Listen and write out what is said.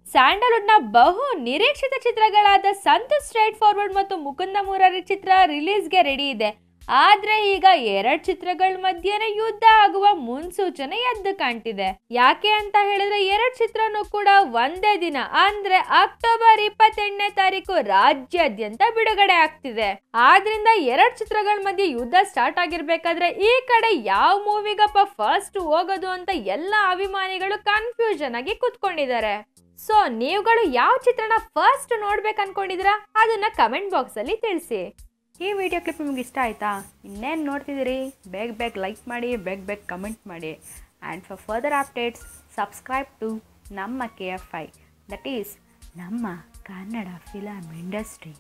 ಸ್ಯಾಂಡಲ್ವುಡ್ನ ಬಹು ನಿರೀಕ್ಷಿತ ಚಿತ್ರಗಳಾದ Santu straight forward ಮತ್ತು ಮುಕುಂದ ಮುರಾರಿ ಚಿತ್ರ ರಿಲೀಸ್ಗೆ ರೆಡಿ ಇದೆ. ಆದ್ರೆ ಈಗ 2 ಚಿತ್ರಗಳ ಮಧ್ಯೆನೇ ಯುದ್ಧ ಆಗುವ ಮುನ್ಸೂಚನೆ ಎದ್ದು ಕಾಣ್ತಿದೆ. ಯಾಕೆ ಅಂತ ಹೇಳಿದ್ರೆ 2 ಚಿತ್ರನೂ ಕೂಡ ಒಂದೇ ದಿನ ಅಂದ್ರೆ ಅಕ್ಟೋಬರ್ 28ನೇ ತಾರೀಕು ರಾಜ್ಯಾದ್ಯಂತ ಬಿಡುಗಡೆ ಆಗ್ತಿದೆ. ಆದ್ರಿಂದ 2 ಚಿತ್ರಗಳ ಮಧ್ಯೆ ಯುದ್ಧ ಸ್ಟಾರ್ಟ್ ಆಗಿರ್ಬೇಕಾದ್ರೆ ಈ ಕಡೆ ಯಾವ ಮೂವಿಗಪ್ಪ ಫಸ್ಟ್ ಹೋಗೋದು ಅಂತ ಎಲ್ಲ ಅಭಿಮಾನಿಗಳು ಕನ್ಫ್ಯೂಷನ್ ಆಗಿ ಕೂತ್ಕೊಂಡಿದ್ದಾರೆ. ಸೊ ನೀವುಗಳು ಯಾವ ಚಿತ್ರನ ಫಸ್ಟ್ ನೋಡ್ಬೇಕು ಅನ್ಕೊಂಡಿದ್ದೀರಾ ಅದನ್ನ ಕಮೆಂಟ್ ಬಾಕ್ಸ್ ಅಲ್ಲಿ ತಿಳಿಸಿ. ಈ ವಿಡಿಯೋ ಕ್ಲಿಪ್ ನಿಮ್ಗೆ ಇಷ್ಟ ಆಯ್ತಾ? ಇನ್ನೇನು ನೋಡ್ತಿದ್ದೀರಿ? ಬೇಗ ಲೈಕ್ ಮಾಡಿ, ಬೇಗ ಕಮೆಂಟ್ ಮಾಡಿ. And for further updates subscribe to ನಮ್ಮ KFI, ದಟ್ ಈಸ್ ನಮ್ಮ ಕನ್ನಡ ಫಿಲಮ್ ಇಂಡಸ್ಟ್ರಿ.